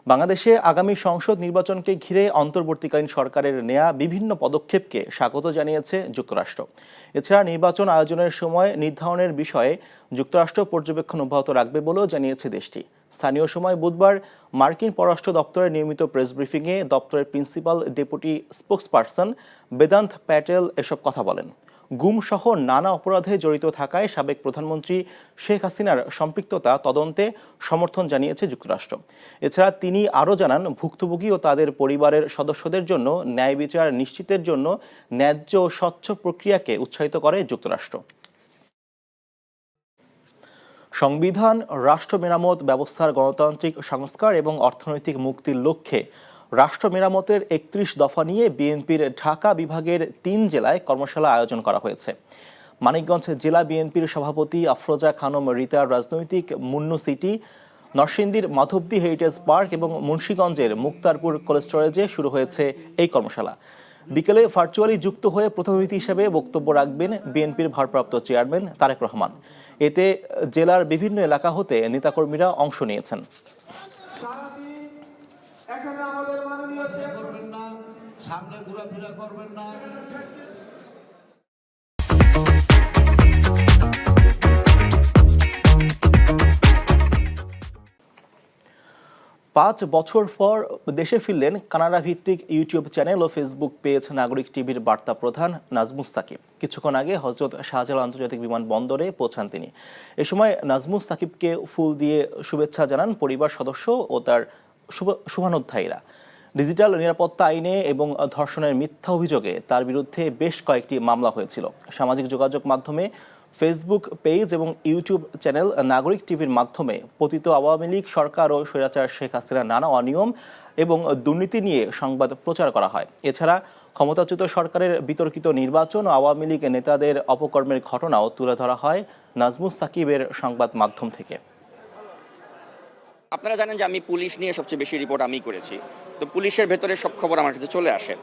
বাংলাদেশে আগামী সংসদ নির্বাচনকে ঘিরে অন্তর্বর্তীকালীন সরকারের নেয়া বিভিন্ন পদক্ষেপকে স্বাগত জানিয়েছে যুক্তরাষ্ট্র। এছাড়া নির্বাচন আয়োজনের সময় নির্ধারণের বিষয়ে যুক্তরাষ্ট্র পর্যবেক্ষণ অব্যাহত রাখবে বলেও জানিয়েছে দেশটি। স্থানীয় সময় বুধবার মার্কিন পররাষ্ট্র দপ্তরের নিয়মিত প্রেস ব্রিফিংয়ে দপ্তরের principal deputy spokesperson Vedanta Patel এসব কথা বলেন। গুমসহ নানা অপরাধে জড়িত থাকায় সাবেক প্রধানমন্ত্রী শেখ হাসিনার সম্পৃক্ততা তদন্তে সমর্থন জানিয়েছে যুক্তরাষ্ট্র। এছাড়া তিনি আরও জানান, ভুক্তভোগী ও তাদের পরিবারের সদস্যদের জন্য ন্যায় বিচার নিশ্চিতের জন্য ন্যায্য ও স্বচ্ছ প্রক্রিয়াকে উৎসাহিত করে যুক্তরাষ্ট্র। সংবিধান, রাষ্ট্র মেরামত ব্যবস্থার গণতান্ত্রিক সংস্কার এবং অর্থনৈতিক মুক্তির লক্ষ্যে রাষ্ট্র মেরামতের ৩১ দফা নিয়ে বিএনপির ঢাকা বিভাগের ৩ জেলায় কর্মশালা আয়োজন করা হয়েছে। মানিকগঞ্জ জেলা বিএনপির সভাপতি আফরোজা খানম রিতার রাজনৈতিক মুন্নু সিটি, নরসিংদীর মাধবদী হেরিটেজ পার্ক এবং মুন্সিগঞ্জের মুক্তারপুর কোল্ড স্টোরেজে শুরু হয়েছে এই কর্মশালা। বিকেলে ভার্চুয়ালি যুক্ত হয়ে প্রধান অতিথি হিসেবে বক্তব্য রাখবেন বিএনপির ভারপ্রাপ্ত চেয়ারম্যান তারেক রহমান। এতে জেলার বিভিন্ন এলাকা হতে নেতাকর্মীরা অংশ নিয়েছেন। সামনে ঘোরাফেরা করবেন না। ৫ বছর পর দেশে ফিরলেন কানাডা ভিত্তিক ইউটিউব চ্যানেল ও ফেসবুক পেজ নাগরিক টিভির বার্তা প্রধান নাজমুস সাকিব। কিছুক্ষণ আগে হযরত শাহজালাল আন্তর্জাতিক বিমানবন্দরে পৌঁছান তিনি। এ সময় নাজমুস সাকিবকে ফুল দিয়ে শুভেচ্ছা জানান পরিবার সদস্য ও তার শুভানুধ্যায়ীরা। ডিজিটাল নিরাপত্তা আইনে এবং ধর্ষণের মিথ্যা অভিযোগে তার বিরুদ্ধে বেশ কয়েকটি মামলা হয়েছিল। সামাজিক যোগাযোগ মাধ্যমে ফেসবুক পেজ এবং ইউটিউব চ্যানেল নাগরিক টিভির মাধ্যমে পতিত আওয়ামী লীগ সরকার ও স্বৈরাচার শেখ হাসিনার নানা অনিয়ম এবং দুর্নীতি নিয়ে সংবাদ প্রচার করা হয়। এছাড়া ক্ষমতাচ্যুত সরকারের বিতর্কিত নির্বাচন ও আওয়ামী লীগ নেতাদের অপকর্মের ঘটনাও তুলে ধরা হয় নাজমুস সাকিবের সংবাদ মাধ্যম থেকে। আপনারা জানেন যে আমি পুলিশ নিয়ে সবচেয়ে বেশি রিপোর্ট আমি করেছি, তো পুলিশের ভেতরে সব খবর আমার কাছে চলে আসে।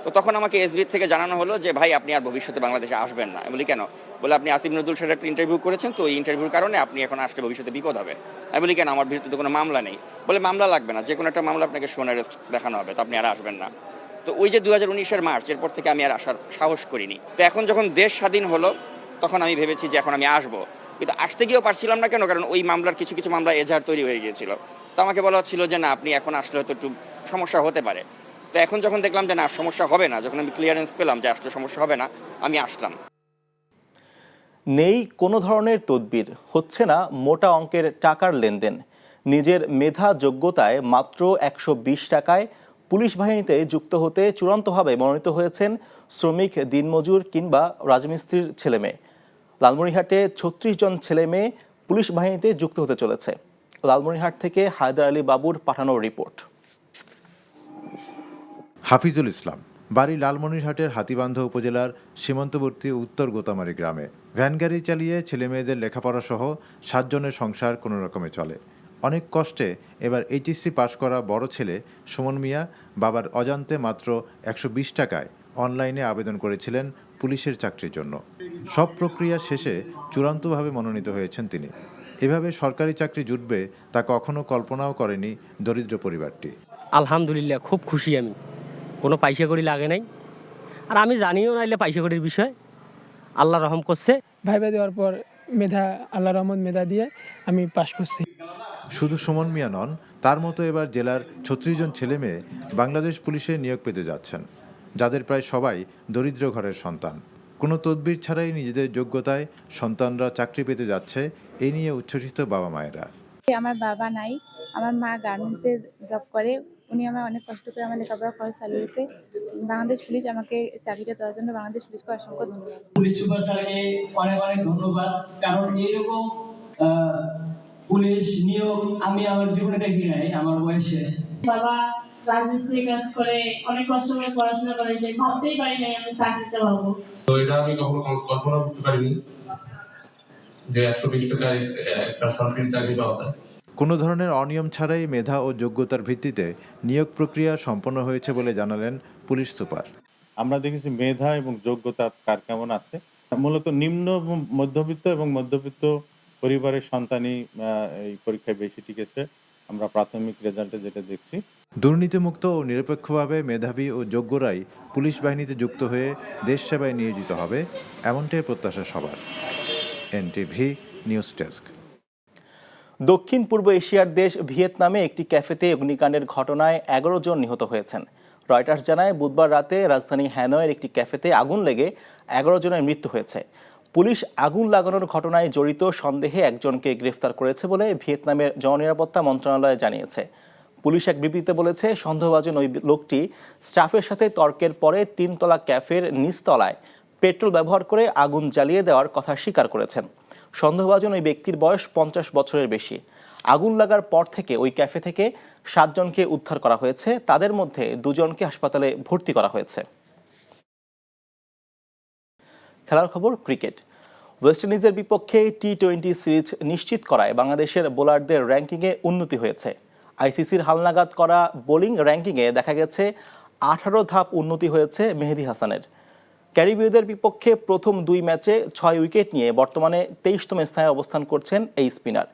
তো তখন আমাকে এসবি থেকে জানানো হলো যে ভাই আপনি আর ভবিষ্যতে বাংলাদেশে আসবেন না। আমি বলি কেন? বলে আপনি আসিফ নজরুল সাহেবের একটা ইন্টারভিউ করেছেন, তো এই ইন্টারভিউর কারণে আপনি এখন আসলে ভবিষ্যতে বিপদ হবে। আমি বলি কেন? আমার বিরুদ্ধে তো কোনো মামলা নেই। বলে মামলা লাগবে না, যে কোনো একটা মামলা আপনাকে সোন অ্যারেস্ট দেখানো হবে, তো আপনি আর আসবেন না। তো ওই যে 2019-এর মার্চ, এরপর থেকে আমি আর আসার সাহস করিনি। তো এখন যখন দেশ স্বাধীন হলো তখন আমি ভেবেছি যে এখন আমি আসবো, কিন্তু আসতে গিয়েও পারছিলাম না। কেন? কারণ ওই মামলার কিছু কিছু মামলা এজাহার তৈরি হয়ে গিয়েছিল। তো আমাকে বলা হচ্ছিল যে না, আপনি এখন আসলে হয়তো একটু সমস্যা হতে পারে। তো এখন যখন দেখলাম যে না, সমস্যা হবে না, যখন আমি ক্লিয়ারেন্স পেলাম যে আসলে সমস্যা হবে না, আমি আসলাম। নেই কোনো ধরনের তদবির, হচ্ছে না মোটা অঙ্কের টাকার লেনদেন। নিজের মেধা যোগ্যতায় মাত্র 120 টাকায় পুলিশ বাহিনীতে যুক্ত হতে চূড়ান্তভাবে মনোনীত হয়েছেন শ্রমিক, দিনমজুর কিংবা রাজমিস্ত্রির ছেলেমেয়ে। লালমনিরহাটে 36 জন ছেলেমেয়ে পুলিশ বাহিনীতে যুক্ত হতে চলেছে। লালমনিরহাট থেকে হায়দার আলী বাবুর পাঠানো রিপোর্ট। হাফিজুল ইসলাম, বাড়ি লালমনিরহাটের হাতীবান্ধা উপজেলার সীমান্তবর্তী উত্তর গোতামারি গ্রামে। ভ্যান গাড়ি চালিয়ে ছেলেমেয়েদের লেখাপড়া সহ 7 জনের সংসার কোনো রকমে চলে। অনেক কষ্টে এবার এইচএসসি পাশ করা বড় ছেলে সুমন মিয়া বাবার অজান্তে মাত্র 120 টাকায় অনলাইনে আবেদন করেছিলেন পুলিশের চাকরির জন্য। সব প্রক্রিয়া শেষে চূড়ান্তভাবে মনোনীত হয়েছেন তিনি। এভাবে সরকারি চাকরি জুটবে তা কখনো কল্পনাও করেনি দরিদ্র পরিবারটি। আলহামদুলিল্লাহ, খুব খুশি আমি। কোনো পয়সা করি লাগে নাই, আর আমি জানিও নাইলে পয়সা করির বিষয়। আল্লাহ রহম করছে। ভাইবা দেওয়ার পর মেধা, আল্লাহ রহমত মেধা দিয়ে আমি পাশ করছি। শুধু সুমন মিয়া নন, তার মতো এবার জেলার 36 জন ছেলে মেয়ে বাংলাদেশ পুলিশে নিয়োগ পেতে যাচ্ছেন, যাদের প্রায় সবাই দরিদ্র ঘরের সন্তান। কোনো তদবির ছাড়াই নিজেদের যোগ্যতায় সন্তানরা চাকরি পেতে যাচ্ছে, এই নিয়ে উচ্ছ্বসিত বাবা মায়েরা। আমার বাবা নাই, আমার মা গার্মেন্টসে জব করে। উনি আমার অনেক কষ্ট করে আমার লেখাপড়া খরচ চালিয়েছে। বাংলাদেশ পুলিশ আমাকে চাকরিটা দেওয়ার জন্য বাংলাদেশ পুলিশকে অসংখ্য ধন্যবাদ। পুলিশ সুপার স্যারকে অনেক অনেক ধন্যবাদ, কারণ এইরকম পুলিশ নিয়োগ আমি আমার জীবনে দেখি নাই আমার বয়সে। বাবা রাজমিস্ত্রি কাজ করে অনেক কষ্ট করে পড়াশোনা করেছে, ভাবতেই পারি নাই আমি চাকরিতে পাবো। তো এটা আমি কখনো কল্পনা করতে পারিনি যে 120 টাকায় একটা সরকারি চাকরি পাওয়া যায়। কোনো ধরনের অনিয়ম ছাড়াই মেধা ও যোগ্যতার ভিত্তিতে নিয়োগ প্রক্রিয়া সম্পন্ন হয়েছে বলে জানালেন পুলিশ সুপার। আমরা দেখেছি মেধা এবং যোগ্যতা কার কেমন আছে। মূলত নিম্ন মধ্যবিত্ত এবং মধ্যবিত্ত পরিবারের সন্তানই এই পরীক্ষায় বেশি টিকেছে। আমরা প্রাথমিক রেজাল্টে যেটা দেখছি। দুর্নীতিমুক্ত ও নিরপেক্ষভাবে মেধাবী ও যোগ্যরাই পুলিশ বাহিনীতে যুক্ত হয়ে দেশ সেবায় নিয়োজিত হবে, এমনটাই প্রত্যাশা সবার। NTV news desk. দক্ষিণ পূর্ব এশিয়ার দেশ ভিয়েতনামে একটি ক্যাফেতে অগ্নিকাণ্ডের ঘটনায় 11 জন নিহত হয়েছেন। রয়টার্স জানায়, বুধবার রাতে রাজধানী হ্যানয়ের একটি ক্যাফেতে আগুন লেগে 11 জনের মৃত্যু হয়েছে। পুলিশ আগুন লাগানোর ঘটনায় জড়িত সন্দেহে একজনকে গ্রেফতার করেছে বলে ভিয়েতনামের জননিরাপত্তা মন্ত্রণালয় জানিয়েছে। পুলিশ এক বিবৃতিতে বলেছে, সন্দেহভাজন ওই লোকটি স্টাফের সাথে তর্কের পরে 3তলা ক্যাফের নিচতলায় পেট্রোল ব্যবহার করে আগুন জ্বালিয়ে দেওয়ার কথা স্বীকার করেছেন। সন্দেহভাজন ওই ব্যক্তির বয়স 50 বছরের বেশি। আগুন লাগার পর থেকে ওই ক্যাফে থেকে 7 জনকে উদ্ধার করা হয়েছে, তাদের মধ্যে 2 জনকে হাসপাতালে ভর্তি করা হয়েছে। খেলার খবর, ক্রিকেট। ওয়েস্ট ইন্ডিজের বিপক্ষে টি-20 সিরিজ নিশ্চিত করায় বাংলাদেশের বোলারদের র্যাঙ্কিংয়ে উন্নতি হয়েছে। আইসিসির হালনাগাদ করা বোলিং র্যাঙ্কিংয়ে দেখা গেছে 18 ধাপ উন্নতি হয়েছে মেহেদী হাসানের। ক্যারিবীয়দের বিপক্ষে প্রথম 2 ম্যাচে 6 উইকেট নিয়ে বর্তমানে 23তম স্থানে অবস্থান করছেন এই স্পিনার।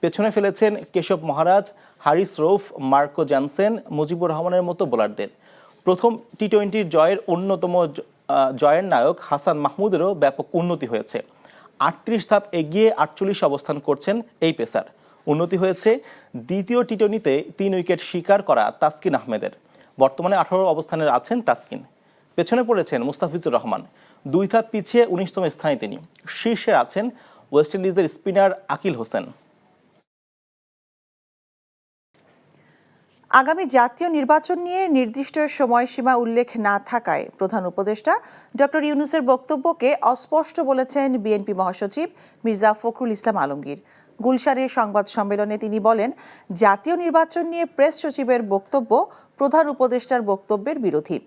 পেছনে ফেলেছেন কেশব মহারাজ, হারিস রৌফ, মার্কো জ্যানসেন, মুজিবুর রহমানের মতো বোলারদের। প্রথম টি-20 জয়ের অন্যতম জয়ের নায়ক হাসান মাহমুদেরও ব্যাপক উন্নতি হয়েছে। 38 ধাপ এগিয়ে 48 অবস্থান করছেন এই পেসার। উন্নতি হয়েছে দ্বিতীয় টি-20তে 3 উইকেট শিকার করা তাসকিন আহমেদের। বর্তমানে 18 অবস্থানে আছেন তাসকিন। পেছনে পড়েছেন মুস্তাফিজুর রহমান। 2 ধাপ পিছিয়ে 19তম স্থানে তিনি। শীর্ষে আছেন ওয়েস্ট ইন্ডিজের স্পিনার আকিল হোসেন। আগামী জাতীয় নির্বাচন নিয়ে নির্দিষ্ট সময়সীমা উল্লেখ না থাকায় প্রধান উপদেষ্টা ডক্টর ইউনূসের বক্তব্যকে অস্পষ্ট বলেছেন বিএনপি মহাসচিব মির্জা ফখরুল ইসলাম আলমগীর। গুলশানের সংবাদ সম্মেলনে তিনি বলেন, জাতীয় নির্বাচন নিয়ে প্রেস সচিবের বক্তব্য প্রধান উপদেষ্টার বক্তব্যের বিরোধী।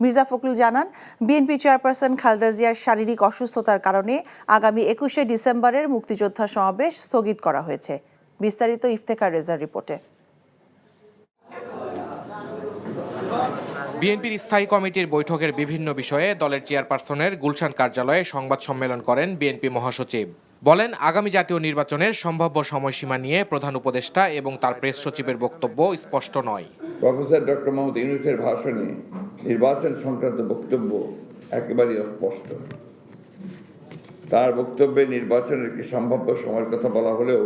মির্জা ফখরুল জানান, বিএনপি চেয়ারপারসন খালেদা জিয়ার শারীরিক অসুস্থতার কারণে আগামী 21শে ডিসেম্বরের মুক্তিযোদ্ধা সমাবেশ স্থগিত করা হয়েছে। বিস্তারিত ইফতেখার রেজার রিপোর্টে। বিএনপির স্থায়ী কমিটির বৈঠকের বিভিন্ন বিষয়ে দলের চেয়ারপারসনের গুলশান কার্যালয়ে সংবাদ সম্মেলন করেন বিএনপি মহাসচিব। বলেন, আগামী জাতীয় নির্বাচনের সম্ভাব্য সময়সীমা নিয়ে প্রধান উপদেষ্টা এবং তার প্রেস সচিবের বক্তব্য স্পষ্ট নয়। প্রফেসর ডক্টর মোহাম্মদ ইউনূসের ভাষণে নির্বাচন সংক্রান্ত বক্তব্য একেবারেই অস্পষ্ট। তার বক্তব্যে নির্বাচনের একটি সম্ভাব্য সময়ের কথা বলা হলেও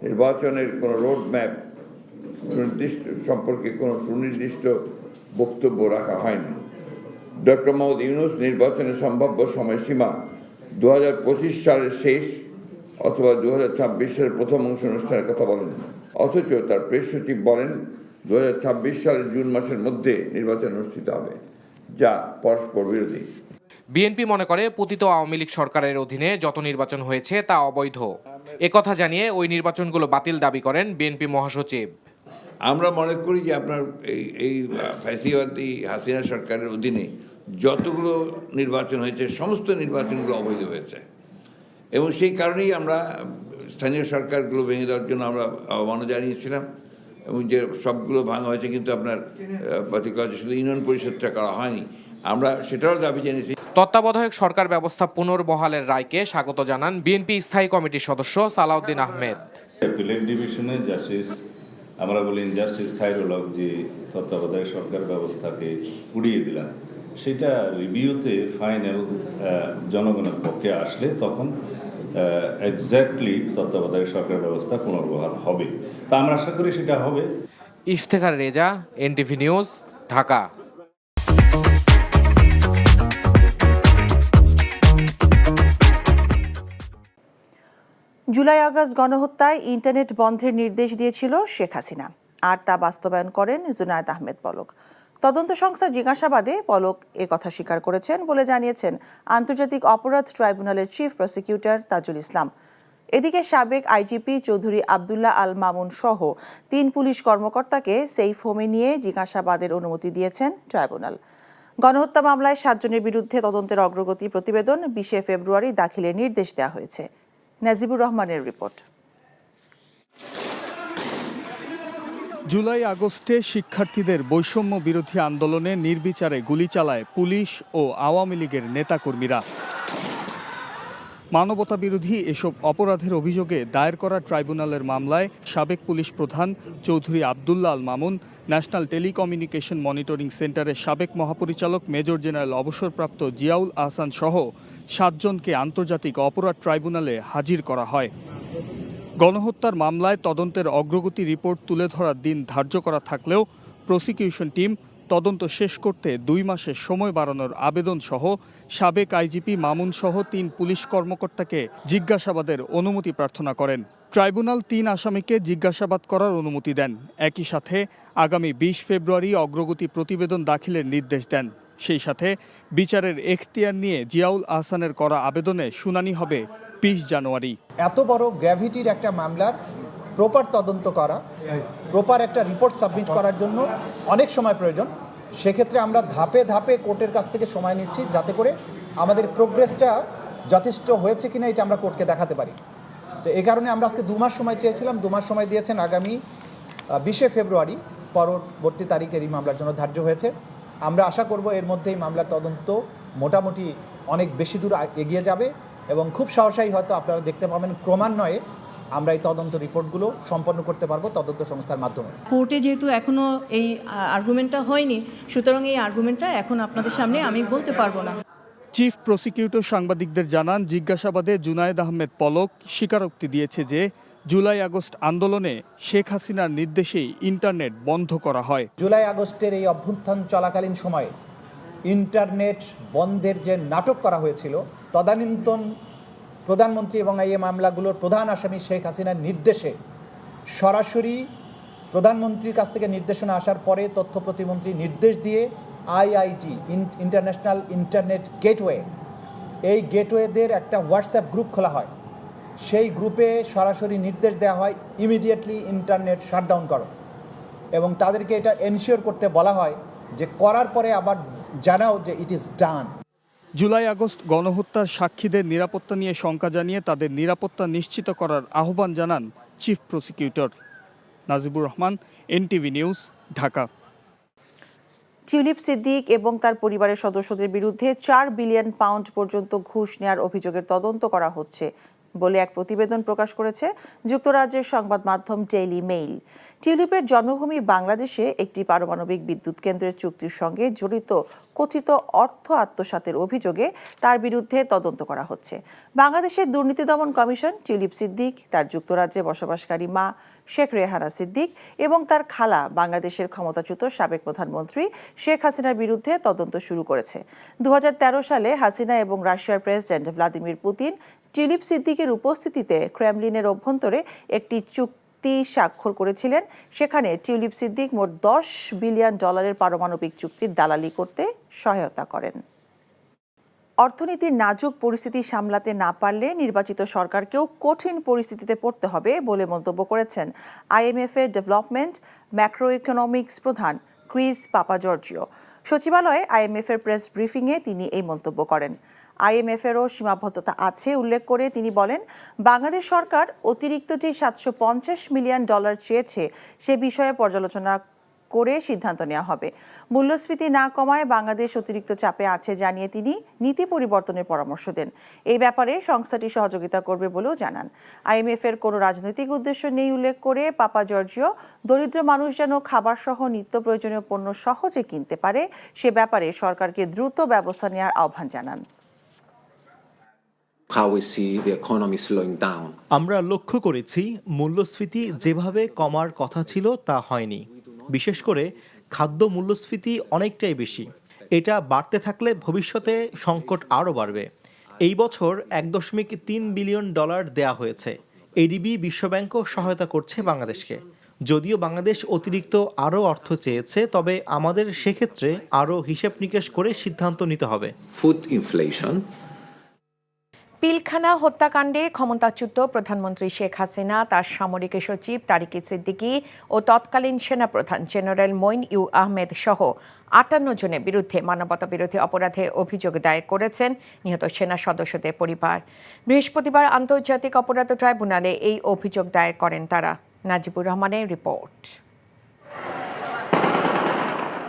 নির্বাচনের কোনো রোড ম্যাপ নির্দিষ্ট সম্পর্কে কোনো সুনির্দিষ্ট বক্তব্য রাখা হয়নি। ডক্টর মোহাম্মদ ইউনূস নির্বাচনের সম্ভাব্য সময়সীমা 2025 সালের শেষ অথবা 2026 সালের প্রথম অংশ অনুষ্ঠানের কথা বলেন, অথচ তার প্রেস সচিব বলেন 2026 সালের জুন মাসের মধ্যে নির্বাচন অনুষ্ঠিত হবে, যা পরস্পর বিরোধী। বিএনপি মনে করে পতিত আওয়ামী লীগ সরকারের অধীনে যত নির্বাচন হয়েছে তা অবৈধ। একথা জানিয়ে ওই নির্বাচনগুলো বাতিল দাবি করেন বিএনপি মহাসচিব। আমরা মনে করি যে আপনার এই ফ্যাসিবাদী হাসিনা সরকারের অধীনে যতগুলো নির্বাচন হয়েছে সমস্ত নির্বাচনগুলো অবৈধ হয়েছে এবং সেই কারণেই আমরা স্থানীয় সরকারগুলো ভেঙে দেওয়ার জন্য আমরা আহ্বান জানিয়েছিলাম এবং যে সবগুলো ভাঙা হয়েছে, কিন্তু আপনার শুধু ইউনিয়ন পরিষদটা করা হয়নি, আমরা সেটাও দাবি জানিয়েছি। তত্ত্বাবধায়ক সরকার ব্যবস্থা পুনর্বহালের রায়কে স্বাগত জানান বিএনপি স্থায়ী কমিটির সদস্য সালাউদ্দিন আহমেদ। অ্যাপিলেট ডিভিশনে জাস্টিস, আমরা বলি জাস্টিস খায়রুল হক, যে তত্ত্বাবধায়ক সরকার ব্যবস্থাকে উড়িয়ে দিলেন, সেটা রিভিউতে ফাইনাল জনগণের পক্ষে আসলে তখন এক্স্যাক্টলি তত্ত্বাবধায়ক সরকার ব্যবস্থা পুনর্বহাল হবে। তা আমরা আশা করি সেটা হবে। Iftekhar Reza, NTV news, Dhaka. July August গণহত্যায় ইন্টারনেট বন্ধের নির্দেশ দিয়েছিল শেখ হাসিনা, আর তা বাস্তবায়ন করেন জুনায়েদ আহমেদ পলক। তদন্ত সংস্থার জিজ্ঞাসাবাদে পলক একথা স্বীকার করেছেন বলে জানিয়েছেন আন্তর্জাতিক অপরাধ ট্রাইব্যুনালের চিফ প্রসিকিউটর তাজুল ইসলাম। এদিকে সাবেক আইজিপি চৌধুরী আবদুল্লাহ আল মামুন সহ 3 পুলিশ কর্মকর্তাকে সেফ হোমে নিয়ে জিজ্ঞাসাবাদের অনুমতি দিয়েছেন ট্রাইব্যুনাল। গণহত্যা মামলায় 7 জনের বিরুদ্ধে তদন্তের অগ্রগতি প্রতিবেদন 20 ফেব্রুয়ারি দাখিলের নির্দেশ দেওয়া হয়েছে। নাজিবুর রহমানের রিপোর্ট। জুলাই আগস্টে শিক্ষার্থীদের বৈষম্য বিরোধী আন্দোলনে নির্বিচারে গুলি চালায় পুলিশ ও আওয়ামী লীগের নেতাকর্মীরা। মানবতাবিরোধী এসব অপরাধের অভিযোগে দায়ের করা ট্রাইব্যুনালের মামলায় সাবেক পুলিশ প্রধান Chowdhury Abdullah Al Mamun, national telecommunication monitoring সেন্টারের সাবেক মহাপরিচালক মেজর জেনারেল অবসরপ্রাপ্ত জিয়াউল আহসান সহ 7 জনকে আন্তর্জাতিক অপরাধ ট্রাইব্যুনালে হাজির করা হয়। গণহত্যার মামলায় তদন্তের অগ্রগতি রিপোর্ট তুলে ধরার দিন ধার্য করা থাকলেও প্রসিকিউশন টিম তদন্ত শেষ করতে 2 মাসের সময় বাড়ানোর আবেদন সহ সাবেক আইজিপি মামুন সহ 3 পুলিশ কর্মকর্তাকে জিজ্ঞাসাবাদের অনুমতি প্রার্থনা করেন। ট্রাইব্যুনাল 3 আসামিকে জিজ্ঞাসাবাদ করার অনুমতি দেন। একই সাথে আগামী 20 ফেব্রুয়ারি অগ্রগতি প্রতিবেদন দাখিলের নির্দেশ দেন। সেই সাথে বিচারের এখতিয়ার নিয়ে জিয়াউল আহসানের করা আবেদনে শুনানি হবে 20 জানুয়ারি। এত বড় গ্র্যাভিটির একটা মামলার প্রপার তদন্ত করা, প্রপার একটা রিপোর্ট সাবমিট করার জন্য অনেক সময় প্রয়োজন। সেক্ষেত্রে আমরা ধাপে ধাপে কোর্টের কাছ থেকে সময় নিচ্ছি, যাতে করে আমাদের প্রোগ্রেসটা যথেষ্ট হয়েছে কিনা এটা আমরা কোর্টকে দেখাতে পারি। তো এই কারণে আমরা আজকে 2 মাস সময় চেয়েছিলাম, 2 মাস সময় দিয়েছেন। আগামী 20 ফেব্রুয়ারি পরবর্তী তারিখের এই মামলার জন্য ধার্য হয়েছে। আমরা আশা করব এর মধ্যেই মামলার তদন্ত মোটামুটি অনেক বেশি দূর এগিয়ে যাবে এবং খুব সহসাই হয়তো আপনারা দেখতে পাবেন ক্রমান্বয়ে আমরা এই তদন্ত রিপোর্টগুলো সম্পন্ন করতে পারবো তদন্ত সংস্থার মাধ্যমে। কোর্টে যেহেতু এখনো এই আর্গুমেন্টটা হয়নি, সুতরাং এই আর্গুমেন্টটা এখন আপনাদের সামনে আমি বলতে পারবো না। চিফ প্রসিকিউটর সাংবাদিকদের জানান, জিজ্ঞাসাবাদে জুনায়েদ আহমেদ পলক স্বীকারোক্তি দিয়েছে যে জুলাই আগস্ট আন্দোলনে শেখ হাসিনার নির্দেশেই ইন্টারনেট বন্ধ করা হয়। জুলাই আগস্টের এই অভ্যুত্থান চলাকালীন সময়ে ইন্টারনেট বন্ধের যে নাটক করা হয়েছিল, তদানীন্তন প্রধানমন্ত্রী এবং এই মামলাগুলোর প্রধান আসামি শেখ হাসিনার নির্দেশে সরাসরি প্রধানমন্ত্রীর কাছ থেকে নির্দেশনা আসার পরে তথ্য প্রতিমন্ত্রী নির্দেশ দিয়ে আইআইজি ইন্টারন্যাশনাল ইন্টারনেট গেটওয়ে, এই গেটওয়েদের একটা হোয়াটসঅ্যাপ গ্রুপ খোলা হয়। সেই গ্রুপে সরাসরি নির্দেশ দেওয়া হয় ইমিডিয়েটলি ইন্টারনেট শাটডাউন করো, এবং তাদেরকে এটা এনশিওর করতে বলা হয় যে করার পরে আবার জানাও যে it is done. July August গণহত্যার সাক্ষীদের নিরাপত্তা নিয়ে শঙ্কা জানিয়ে তাদের নিরাপত্তা নিশ্চিত করার আহ্বান জানান chief prosecutor. Najibur Rahman, NTV news, Dhaka. Tulip Siddique এবং তার পরিবারের সদস্যদের বিরুদ্ধে 4 বিলিয়ন পাউন্ড পর্যন্ত ঘুষ নেওয়ার অভিযোগের তদন্ত করা হচ্ছে বলে এক প্রতিবেদন প্রকাশ করেছে যুক্তরাজ্যের সংবাদ মাধ্যম ডেইলি মেইল। টিউলিপের জন্মভূমি বাংলাদেশে একটি পারমাণবিক বিদ্যুৎ কেন্দ্রের চুক্তির সঙ্গে জড়িত কথিত অর্থ আত্মসাতের অভিযোগে তার বিরুদ্ধে তদন্ত করা হচ্ছে। বাংলাদেশের দুর্নীতি দমন কমিশন টিউলিপ সিদ্দিক, তার যুক্তরাজ্যে বসবাসকারী মা শেখ রেহানা সিদ্দিক এবং তার খালা বাংলাদেশের ক্ষমতাচ্যুত সাবেক প্রধানমন্ত্রী শেখ হাসিনার বিরুদ্ধে তদন্ত শুরু করেছে। 2013 সালে হাসিনা এবং রাশিয়ার প্রেসিডেন্ট ভ্লাদিমির পুতিন টিউলিপ সিদ্দিকের উপস্থিতিতে ক্রেমলিনের অভ্যন্তরে একটি চুক্তি স্বাক্ষর করেছিলেন। সেখানে টিউলিপ সিদ্দিক মোট $10 বিলিয়ন পারমাণবিক চুক্তির দালালি করতে সহায়তা করেন। অর্থনীতির নাজুক পরিস্থিতি সামলাতে না পারলে নির্বাচিত সরকারকেও কঠিন পরিস্থিতিতে পড়তে হবে বলে মন্তব্য করেছেন IMF এর ডেভেলপমেন্ট ম্যাক্রো ইকোনমিক্স প্রধান ক্রিস পাপাজর্জিও। সচিবালয়ে IMF এর প্রেস ব্রিফিংয়ে তিনি এই মন্তব্য করেন। IMF এরও সীমাবদ্ধতা আছে উল্লেখ করে তিনি বলেন, বাংলাদেশ সরকার অতিরিক্ত যে $750 মিলিয়ন চেয়েছে সে বিষয়ে পর্যালোচনা করে সিদ্ধান্ত নেওয়া হবে। মূল্যস্ফীতি না কমায় বাংলাদেশ অতিরিক্ত চাপে আছে জানিয়ে তিনি নীতি পরিবর্তনের পরামর্শ দেন। এই ব্যাপারে সংস্থাটি সহযোগিতা করবে বলেও জানান। IMF এর কোনো রাজনৈতিক উদ্দেশ্য নেই উল্লেখ করে পাপাজর্জিও দরিদ্র মানুষ যেন খাবার সহ নিত্য প্রয়োজনীয় পণ্য সহজে কিনতে পারে সে ব্যাপারে সরকারকে দ্রুত ব্যবস্থা নেওয়ার আহ্বান জানান। আমরা লক্ষ্য করেছি মূল্যস্ফীতি যেভাবে কমার কথা ছিল তা হয়নি। বিশেষ করে খাদ্য মূল্যস্ফীতি অনেকটাই বেশি। এটা বাড়তে থাকলে ভবিষ্যতে সংকট আরও বাড়বে। এই বছর $1.3 বিলিয়ন দেয়া হয়েছে। ADB বিশ্বব্যাংকও সহায়তা করছে বাংলাদেশকে। যদিও বাংলাদেশ অতিরিক্ত আরও অর্থ চেয়েছে, তবে আমাদের সেক্ষেত্রে আরও হিসেব নিকেশ করে সিদ্ধান্ত নিতে হবে। Food inflation. পিলখানা হত্যাকাণ্ডে ক্ষমতাচ্যুত প্রধানমন্ত্রী শেখ হাসিনা, তার সামরিক সচিব তারিক সিদ্দিকী ও তৎকালীন সেনাপ্রধান জেনারেল মঈন ইউ আহমেদ সহ 58 জনের বিরুদ্ধে মানবতাবিরোধী অপরাধে অভিযোগ দায়ের করেছেন নিহত সেনা সদস্যদের পরিবার। বৃহস্পতিবার আন্তর্জাতিক অপরাধ ট্রাইব্যুনালে এই অভিযোগ দায়ের করেন তারা। নাজিবুর রহমানের রিপোর্ট।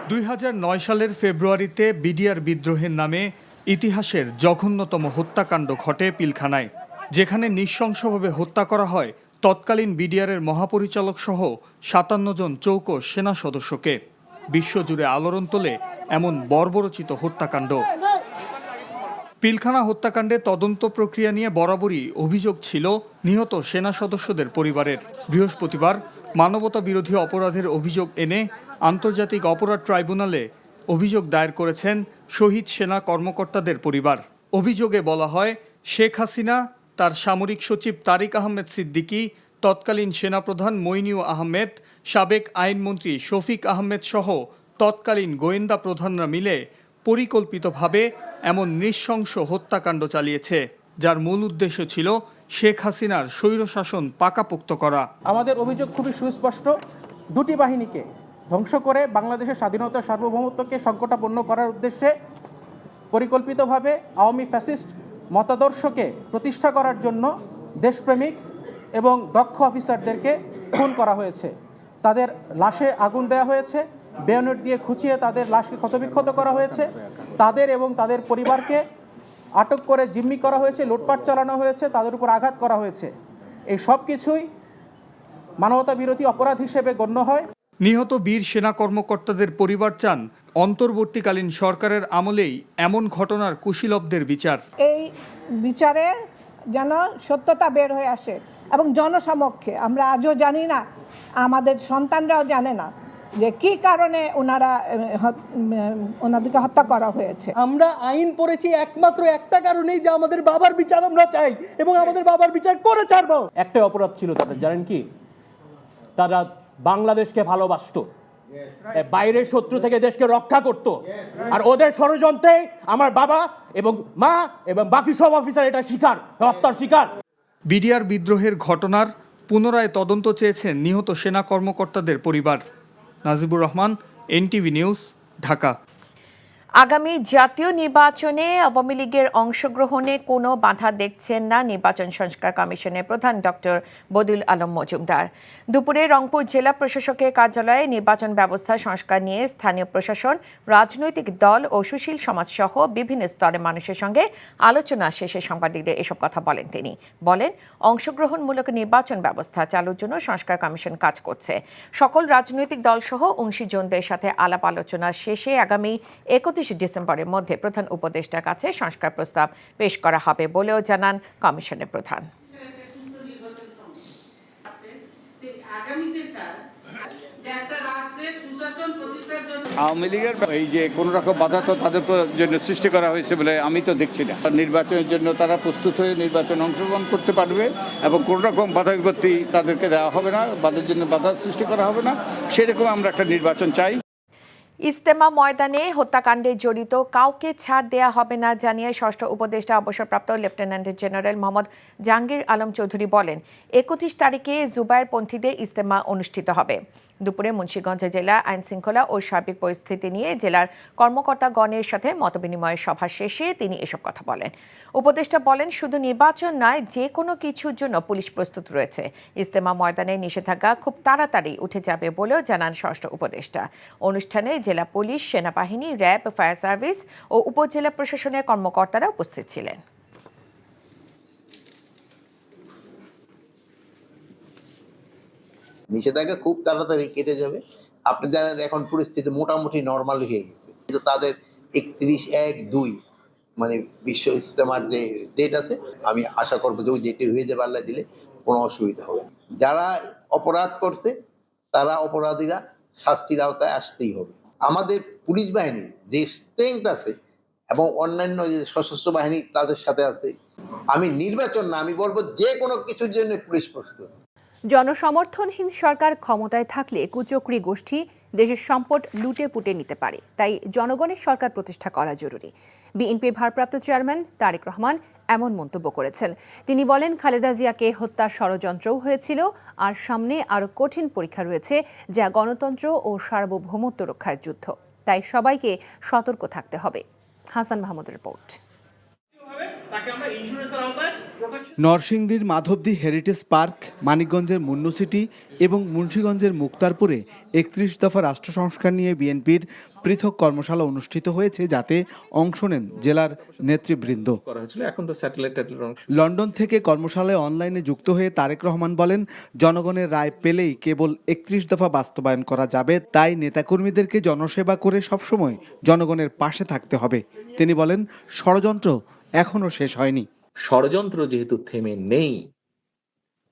2009 সালের ফেব্রুয়ারিতে বিডিআর বিদ্রোহের নামে ইতিহাসের জঘন্যতম হত্যাকাণ্ড ঘটে পিলখানায়, যেখানে নৃশংসভাবে হত্যা করা হয় তৎকালীন বিডিআরের মহাপরিচালক সহ ৫৭ জন চৌকস সেনা সদস্যকে। বিশ্বজুড়ে আলোড়ন তোলে এমন বর্বরচিত হত্যাকাণ্ড। পিলখানা হত্যাকাণ্ডে তদন্ত প্রক্রিয়া নিয়ে বরাবরই অভিযোগ ছিল নিহত সেনা সদস্যদের পরিবারের। বৃহস্পতিবার মানবতা বিরোধী অপরাধের অভিযোগ এনে আন্তর্জাতিক অপরাধ ট্রাইব্যুনালে অভিযোগ দায়ের করেছেন শহীদ সেনা কর্মকর্তাদের পরিবার। অভিযোগে বলা হয়, শেখ হাসিনা, তার সামরিক সচিব তারিক আহমেদ সিদ্দিকী, তৎকালীন সেনাপ্রধান মঈন ইউ আহমেদ, সাবেক আইনমন্ত্রী শফিক আহমেদ সহ তৎকালীন গোয়েন্দা প্রধানরা মিলে পরিকল্পিতভাবে এমন নৃশংস হত্যাকাণ্ড চালিয়েছে, যার মূল উদ্দেশ্য ছিল শেখ হাসিনার স্বৈরশাসন পাকাপোক্ত করা। আমাদের অভিযোগ খুবই সুস্পষ্ট, দুটি বাহিনীকে ধ্বংস করে বাংলাদেশের স্বাধীনতা সার্বভৌমত্বকে সংকটাপন্ন করার উদ্দেশ্যে পরিকল্পিতভাবে আওয়ামী ফ্যাসিস্ট মতাদর্শকে প্রতিষ্ঠা করার জন্য দেশপ্রেমিক এবং দক্ষ অফিসারদেরকে খুন করা হয়েছে। তাদের লাশে আগুন দেওয়া হয়েছে, বেয়নেট দিয়ে খুঁচিয়ে তাদের লাশকে ক্ষতবিক্ষত করা হয়েছে, তাদের এবং তাদের পরিবারকে আটক করে জিম্মি করা হয়েছে, লুটপাট চালানো হয়েছে, তাদের উপর আঘাত করা হয়েছে। এই সব কিছুই মানবতা বিরোধী অপরাধ হিসেবে গণ্য হয়। নিহত বীর সেনা কর্মকর্তাদের পরিবার চান অন্তর্বর্তীকালীন সরকারের আমলেই এমন ঘটনার কুশীলবদের বিচার। এই বিচারে যেন সত্যতা বের হয়ে আসে এবং জনসমক্ষে। আমরা আজও জানি না, আমাদের সন্তানরাও জানে না যে কি কারণে ওনাদেরকে হত্যা করা হয়েছে। আমরা আইন পড়েছি একমাত্র একটা কারণেই, যে আমাদের বাবার বিচার আমরা চাই এবং আমাদের বাবার বিচার করে ছাড়বো। একটাই অপরাধ ছিল তাদের, জানেন কি? তারা বাংলাদেশকে ভালোবাসতো, বাইরের শত্রু থেকে দেশকে রক্ষা করত। আর ওদের ষড়যন্ত্রে আমার বাবা এবং মা এবং বাকি সব অফিসার এটা শিকার, হত্যার শিকার। বিডিআর বিদ্রোহের ঘটনার পুনরায় তদন্ত চেয়েছেন নিহত সেনা কর্মকর্তাদের পরিবার। Najibur Rahman, NTV news, Dhaka. আগামী জাতীয় নির্বাচনে আওয়ামী লীগের অংশগ্রহণে কোনো বাধা দেখছেন না নির্বাচন সংস্কার কমিশনের প্রধান ডক্টর বদিউল আলম মজুমদার। দুপুরে রংপুর জেলা প্রশাসকের কার্যালয়ে নির্বাচন ব্যবস্থা সংস্কার নিয়ে স্থানীয় প্রশাসন, রাজনৈতিক দল ও সুশীল সমাজসহ বিভিন্ন স্তরের মানুষের সঙ্গে আলোচনা শেষে সাংবাদিকদের এসব কথা বলেন তিনি। বলেন, অংশগ্রহণমূলক নির্বাচন ব্যবস্থা চালুর জন্য সংস্কার কমিশন কাজ করছে। সকল রাজনৈতিক দলসহ অংশীজনদের সাথে আলাপ আলোচনা শেষে আগামী 31 ডিসেম্বরের মধ্যে প্রধান উপদেষ্টার কাছে সংস্কার প্রস্তাব পেশ করা হবে বলেও জানান কমিশনের প্রধান। আওয়ামী লীগের এই যে কোনো রকম বাধা তো তাদের জন্য সৃষ্টি করা হয়েছে বলে আমি তো দেখছি না। নির্বাচনের জন্য তারা প্রস্তুত হয়ে নির্বাচনে অংশগ্রহণ করতে পারবে এবং কোনো রকম বাধা বিপত্তি তাদেরকে দেওয়া হবে না, বাধার জন্য বাধা সৃষ্টি করা হবে না। সেরকম আমরা একটা নির্বাচন চাই। ইজতেমা ময়দানে হত্যাকাণ্ডে জড়িত কাউকে ছাড় দেয়া হবে না জানিয়ে ষষ্ঠ উপদেষ্টা অবসরপ্রাপ্ত লেফটেন্যান্ট জেনারেল মোহাম্মদ জাহাঙ্গীর আলম চৌধুরী বলেন, 31 তারিখে জুবায়েরপন্থীদের ইজতেমা অনুষ্ঠিত হবে। দুপুরে মুন্সিগঞ্জ জেলা আইনশৃঙ্খলা ও সার্বিক পরিস্থিতি নিয়ে জেলার কর্মকর্তাগণের সাথে মতবিনিময় সভা শেষে তিনি এসব কথা বলেন। উপদেষ্টা বলেন, শুধু নির্বাচন নয়, যে কোনো কিছুর জন্য পুলিশ প্রস্তুত রয়েছে। ইজতেমা ময়দানে নিষেধাজ্ঞা খুব তাড়াতাড়ি উঠে যাবে বলেও জানান ষষ্ঠ উপদেষ্টা। অনুষ্ঠানে জেলা পুলিশ, সেনাবাহিনী, র্যাব, ফায়ার সার্ভিস ও উপজেলা প্রশাসনের কর্মকর্তারা উপস্থিত ছিলেন। নিষেধাজ্ঞা খুব তাড়াতাড়ি কেটে যাবে। আপনি জানেন এখন পরিস্থিতি মোটামুটি নর্মাল হয়ে গেছে, কিন্তু তাদের 31/1/2 মানে বিশ্ব ইজতেমার যে ডেট আছে, আমি আশা করবো যে ওই ডেটে হয়ে যাবে, আল্লাহ দিলে কোনো অসুবিধা হবে না। যারা অপরাধ করছে তারা অপরাধীরা শাস্তির আওতায় আসতেই হবে। আমাদের পুলিশ বাহিনী যে স্ট্রেংথ আছে এবং অন্যান্য যে সশস্ত্র বাহিনী তাদের সাথে আছে, আমি নির্বাচন না, আমি বলবো যে কোনো কিছুর জন্য পুলিশ প্রস্তুত। জনসমর্থনহীন সরকার ক্ষমতায় থাকলে কুচক্রী গোষ্ঠী দেশের সম্পদ লুটে পুটে নিতে পারে, তাই জনগণের সরকার প্রতিষ্ঠা করা জরুরি। বিএনপির ভারপ্রাপ্ত চেয়ারম্যান তারেক রহমান এমন মন্তব্য করেছেন। তিনি বলেন, খালেদা জিয়াকে হত্যার ষড়যন্ত্রও হয়েছিল, আর সামনে আরও কঠিন পরীক্ষা রয়েছে, যা গণতন্ত্র ও সার্বভৌমত্ব রক্ষার যুদ্ধ। তাই সবাইকে সতর্ক থাকতে হবে। হাসান মাহমুদের রিপোর্ট। নরসিংদীর মাধবদী হেরিটেজ পার্ক, মানিকগঞ্জের মুন্নু সিটি এবং মুন্সিগঞ্জের মুক্তারপুরে ৩১ দফা রাষ্ট্র সংস্কার নিয়ে বিএনপির পৃথক কর্মশালা অনুষ্ঠিত হয়েছে, যাতে অংশ নেন জেলার নেতৃবৃন্দ। লন্ডন থেকে কর্মশালায় অনলাইনে যুক্ত হয়ে তারেক রহমান বলেন, জনগণের রায় পেলেই কেবল ৩১ দফা বাস্তবায়ন করা যাবে, তাই নেতাকর্মীদেরকে জনসেবা করে সবসময় জনগণের পাশে থাকতে হবে। তিনি বলেন, ষড়যন্ত্র এখনো শেষ হয়নি। ষড়যন্ত্র যেহেতু থেমে নেই,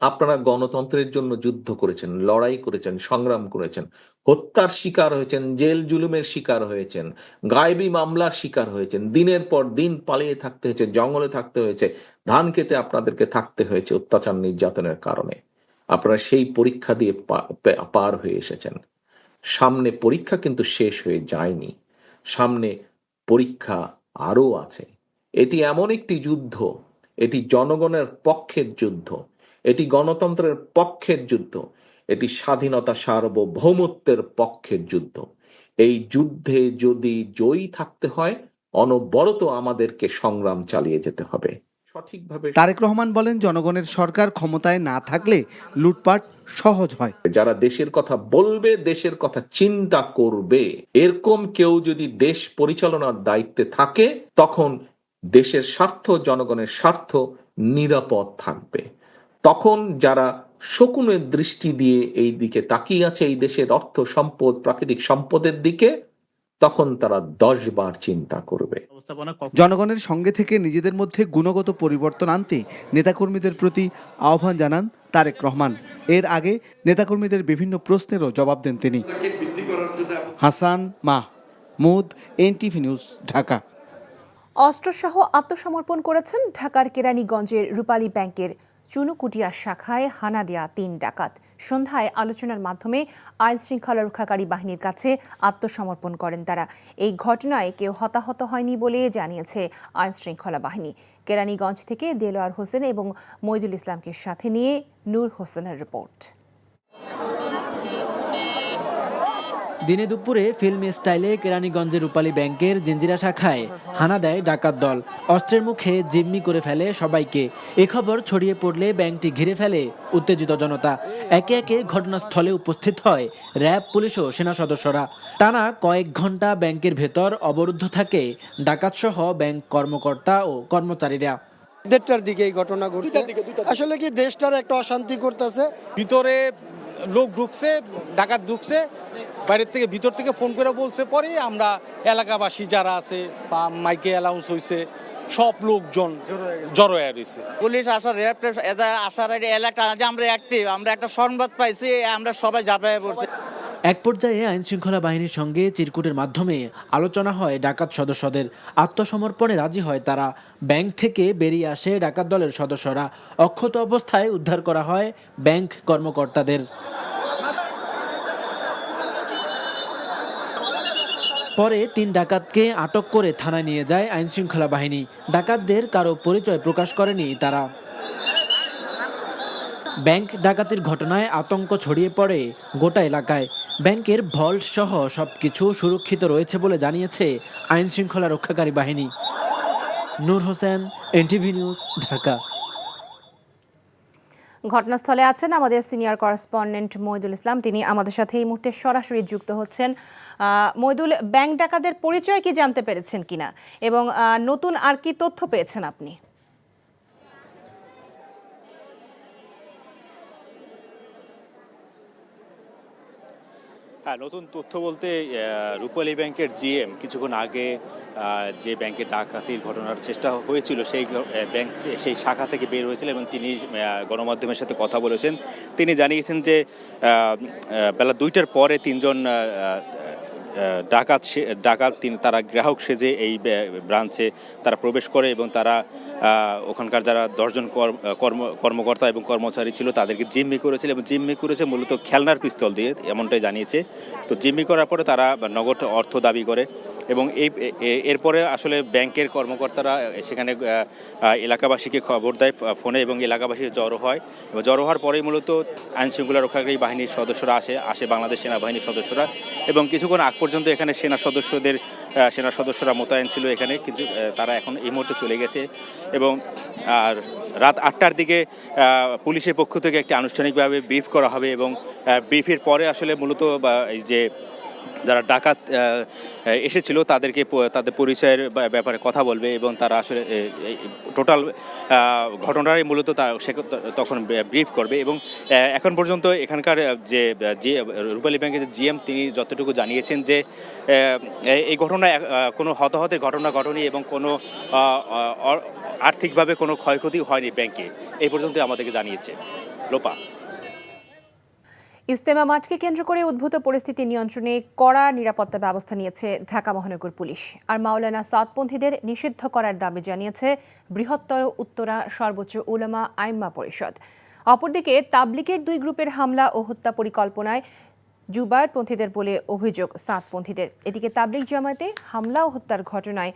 আপনারা গণতন্ত্রের জন্য যুদ্ধ করেছেন, লড়াই করেছেন, সংগ্রাম করেছেন, হত্যার শিকার হয়েছেন, জেল জুলুমের শিকার হয়েছেন, গায়েবী মামলার শিকার হয়েছেন, দিনের পর দিন পালিয়ে থাকতে হয়েছে, জঙ্গলে থাকতে হয়েছে, ধান খেতে আপনাদেরকে থাকতে হয়েছে অত্যাচার নির্যাতনের কারণে। আপনারা সেই পরীক্ষা দিয়ে পার হয়ে এসেছেন। সামনে পরীক্ষা কিন্তু শেষ হয়ে যায়নি, সামনে পরীক্ষা আরও আছে। এটি এমন একটি যুদ্ধ, এটি জনগণের পক্ষের যুদ্ধ, এটি গণতন্ত্রের পক্ষের যুদ্ধ, এটি স্বাধীনতা সার্বভৌমত্বের পক্ষের যুদ্ধ। এই যুদ্ধে যদি জয়ী থাকতে হয়, অনবরত আমাদেরকে সংগ্রাম চালিয়ে যেতে হবে। সঠিকভাবে তারেক রহমান বলেন, জনগণের সরকার ক্ষমতায় না থাকলে লুটপাট সহজ হয়। যারা দেশের কথা বলবে, দেশের কথা চিন্তা করবে, এরকম কেউ যদি দেশ পরিচালনার দায়িত্বে থাকে, তখন দেশের স্বার্থ, জনগণের স্বার্থ নিরাপদ থাকবে। তখন যারা শকুনের দৃষ্টি দিয়ে এই দিকে তাকিয়ে আছে, এই দেশের অর্থ সম্পদ, প্রাকৃতিক সম্পদের দিকে, তখন তারা 10 বার চিন্তা করবে। জনগণের সঙ্গে থেকে নিজেদের মধ্যে গুণগত পরিবর্তন আনতে নেতাকর্মীদের প্রতি আহ্বান জানান তারেক রহমান। এর আগে নেতাকর্মীদের বিভিন্ন প্রশ্নেরও জবাব দেন তিনি। Hasan Mahmud, NTV news, Dhaka. অস্ত্রসহ আত্মসমর্পণ করেছেন ঢাকার কেরানীগঞ্জের রূপালী ব্যাংকের চুনুকুটিয়া শাখায় হানা দেয়া 3 ডাকাত। সন্ধ্যায় আলোচনার মাধ্যমে আইন শৃঙ্খলা রক্ষাকারী বাহিনীর কাছে আত্মসমর্পণ করেন তারা। এই ঘটনায় কেউ হতাহত হয়নি বলে জানিয়েছে আইন শৃঙ্খলা বাহিনী। কেরানীগঞ্জ থেকে দেলোয়ার হোসেন এবং মইদুল ইসলামকে সাথে নিয়ে নূর হোসেনের রিপোর্ট। দিনে দুপুরে ফিল্ম স্টাইলে কেরানীগঞ্জের রূপালী ব্যাংকের জিঞ্জিরা শাখায় হানা দেয় ডাকাত দল। অস্ত্রের মুখে জিম্মি করে ফেলে সবাইকে। এ খবর ছড়িয়ে পড়লে ব্যাংকটি ঘিরে ফেলে উত্তেজিত জনতা। একে একে ঘটনাস্থলে উপস্থিত হয় র্যাব, পুলিশ ও সেনা সদস্যরা। টানা কয়েক ঘন্টা ব্যাংকের ভেতর অবরুদ্ধ থাকে ডাকাতসহ ব্যাংক কর্মকর্তা ও কর্মচারীরা। 1:30টার দিকে এই ঘটনা ঘটছে। আসলে কি দেশটার একটা অশান্তি করতেছে। ভিতরে লোক ঢুকছে, ডাকাত ঢুকছে, বাইরের থেকে ভিতর থেকে ফোন করে বলছে, পরে আমরা এলাকাবাসী যারা আছে বা মাইকে অ্যালাউন্স হয়েছে, সব লোকজন জড়ো হয়ে রয়েছে। পুলিশ আসার আসার এলাকা যে আমরা অ্যাক্টিভ, আমরা একটা সংবাদ পাইছি, আমরা সবাই ঝাঁপিয়ে পড়ছি। এক পর্যায়ে আইন শৃঙ্খলা বাহিনীর সঙ্গে চিরকুটের মাধ্যমে আলোচনা হয় ডাকাত সদস্যদের। আত্মসমর্পণে রাজি হয় তারা। ব্যাংক থেকে বেরিয়ে আসে ডাকাত দলের সদস্যরা। অক্ষত অবস্থায় উদ্ধার করা হয় ব্যাংক কর্মকর্তাদের। পরে 3 ডাকাতকে আটক করে থানায় নিয়ে যায় আইন শৃঙ্খলা বাহিনী। ডাকাতদের কারো পরিচয় প্রকাশ করেনি তারা। ব্যাংক ডাকাতির ঘটনায় আতঙ্ক ছড়িয়ে পড়ে গোটা এলাকায়। ব্যাংকের ভল্ট সহ সবকিছু সুরক্ষিত রয়েছে বলে জানিয়েছে আইন শৃঙ্খলা রক্ষাকারী বাহিনী। নূর হোসেন, এনটিভি নিউজ, ঢাকা। ঘটনাস্থলে আছেন আমাদের সিনিয়র করেসপন্ডেন্ট মইদুল ইসলাম, তিনি আমাদের সাথে এই মুহূর্তে সরাসরি যুক্ত হচ্ছেন। মইদুল, ব্যাংক ডাকাতদের পরিচয় কি জানতে পেরেছেন কিনা এবং নতুন আর কি তথ্য পেয়েছেন আপনি? হ্যাঁ, নতুন তথ্য বলতে রূপালী ব্যাংকের জিএম কিছুক্ষণ আগে যে ব্যাংকে ডাকাতির ঘটনার চেষ্টা হয়েছিল সেই শাখা থেকে বের হয়েছিল এবং তিনি গণমাধ্যমের সাথে কথা বলেছেন। তিনি জানিয়েছেন যে বেলা 2টার পরে 3 জন ডাকাত তারা গ্রাহক সেজে এই ব্রাঞ্চে তারা প্রবেশ করে এবং তারা ওখানকার যারা 10 জন কর্মকর্তা এবং কর্মচারী ছিল তাদেরকে জিম্মি করেছিল এবং জিম্মি করেছে মূলত খেলনার পিস্তল দিয়ে, এমনটাই জানিয়েছে। তো জিম্মি করার পরে তারা নগদ অর্থ দাবি করে এবং এরপরে আসলে ব্যাংকের কর্মকর্তারা সেখানে এলাকাবাসীকে খবর দেয় ফোনে এবং এলাকাবাসীর জড়ো হয় এবং জড়ো হওয়ার পরেই মূলত আইন শৃঙ্খলা রক্ষাকারী বাহিনীর সদস্যরা আসে বাংলাদেশ সেনাবাহিনীর সদস্যরা এবং কিছুক্ষণ আগ পর্যন্ত এখানে সেনা সদস্যদের সেনা সদস্যরা মোতায়েন ছিল এখানে, কিন্তু তারা এখন এই মুহূর্তে চলে গেছে। এবং আর রাত 8টার দিকে পুলিশের পক্ষ থেকে একটি আনুষ্ঠানিকভাবে ব্রিফ করা হবে এবং ব্রিফের পরে আসলে মূলত এই যে যারা ডাকাত এসেছিল তাদেরকে তাদের পরিচয়ের ব্যাপারে কথা বলবে এবং তারা আসলে টোটাল ঘটনাটাই মূলত তখন ব্রিফ করবে। এবং এখন পর্যন্ত এখানকার যে রূপালী ব্যাংকের যে জিএম তিনি যতটুকু জানিয়েছেন যে এই ঘটনায় কোনো হতাহতের ঘটনা ঘটেনি এবং কোনো আর্থিকভাবে কোনো ক্ষয়ক্ষতি হয়নি ব্যাংকে, এই পর্যন্ত আমাদেরকে জানিয়েছে। লোপা। ইজতেমা মাঠকে কেন্দ্র করে উদ্ভূত পরিস্থিতি নিয়ন্ত্রণে কড়া নিরাপত্তা ব্যবস্থা নিয়েছে ঢাকা মহানগর পুলিশ। আর মাওলানা সাদপন্থীদের নিষিদ্ধ করার দাবি জানিয়েছে বৃহত্তর উত্তরা সর্বোচ্চ উলামা আইম্মা পরিষদ। অপরদিকে তাবলিগের 2 গ্রুপের হামলা ও হত্যা পরিকল্পনায় জুবায়েরপন্থীদের বলে অভিযোগ সাদপন্থীদের। এদিকে তাবলিগ জামায়াতে হামলা ও হত্যার ঘটনায়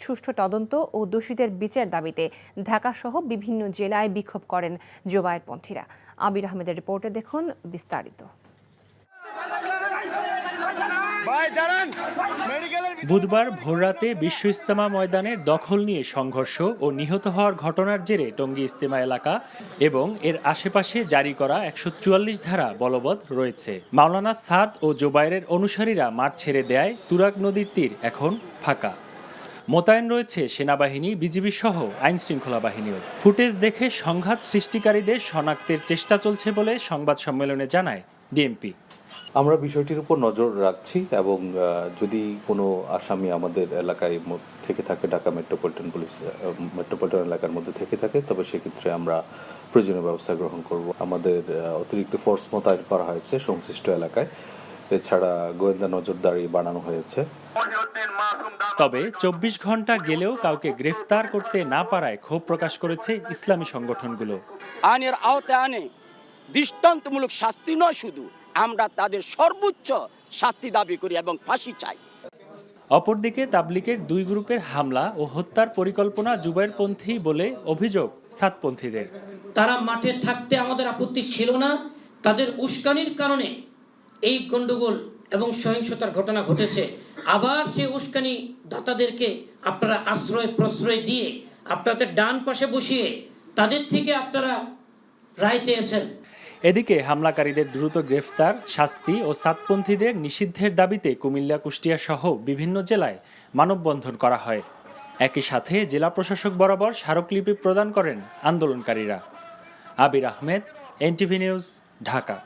সুষ্ঠু তদন্ত ও দোষীদের বিচার দাবিতে ঢাকাসহ বিভিন্ন জেলায় বিক্ষোভ করেন জুবায়েরপন্থীরা। আবির আহমেদের রিপোর্টে দেখুন বিস্তারিত। বুধবার ভোররাতে বিশ্ব ইজতেমা ময়দানের দখল নিয়ে সংঘর্ষ ও নিহত হওয়ার ঘটনার জেরে টঙ্গী ইজতেমা এলাকা এবং এর আশেপাশে জারি করা 144 ধারা বলবৎ রয়েছে। মাওলানা সাদ ও জোবায়েরের অনুসারীরা মাঠ ছেড়ে দেয় তুরাগ নদীর তীর এখন ফাঁকা। মোতায়েন রয়েছে সেনাবাহিনী, বিজিবি সহ আইন শৃঙ্খলা বাহিনীও। ফুটেজ দেখে সংঘাত সৃষ্টিকারীদের শনাক্তের চেষ্টা চলছে বলে সংবাদ সম্মেলনে জানায় ডিএমপি। আমরা বিষয়টির উপর নজর রাখছি এবং যদি কোনো আসামি আমাদের এলাকায় থেকে থাকে, ঢাকা মেট্রোপলিটন এলাকার মধ্যে থেকে থাকে, তবে সেক্ষেত্রে আমরা প্রয়োজনীয় ব্যবস্থা গ্রহণ করব। আমাদের অতিরিক্ত ফোর্স মোতায়েন করা হয়েছে সংশ্লিষ্ট এলাকায়, এছাড়া গোয়েন্দা নজরদারি বাড়ানো হয়েছে। তবে 24 ঘন্টা গেলেও কাউকে গ্রেফতার করতে না পারায় ক্ষোভ প্রকাশ করেছে ইসলামী সংগঠনগুলো। আইনের আওতায় আনে দৃষ্টান্তমূলক শাস্তি নয়, শুধু আমরা তাদের সর্বোচ্চ শাস্তি দাবি করি এবং ফাঁসি চাই। অপরদিকে তাবলিগের 2 গ্রুপের হামলা ও হত্যার পরিকল্পনা জুবায়েরপন্থী বলে অভিযোগ সাদপন্থীদের। তারা মাঠে থাকতে আমাদের আপত্তি ছিল না, তাদের উস্কানির কারণে এই গন্ডগোল এবং সহিংসতার ঘটনা ঘটেছে। আবার সেই উস্কানি দাতাদেরকে আপনারা আশ্রয় প্রশ্রয় দিয়ে আপনাদের ডান পাশে বসিয়ে তাদের থেকে আপনারা রায় চেয়েছেন। এদিকে হামলাকারীদের দ্রুত গ্রেফতার, শাস্তি ও সাদপন্থীদের নিষিদ্ধের দাবিতে কুমিল্লা, কুষ্টিয়া সহ বিভিন্ন জেলায় মানববন্ধন করা হয়। একই সাথে জেলা প্রশাসক বরাবর স্মারকলিপি প্রদান করেন আন্দোলনকারীরা। আবির আহমেদ, এনটিভি নিউজ, ঢাকা।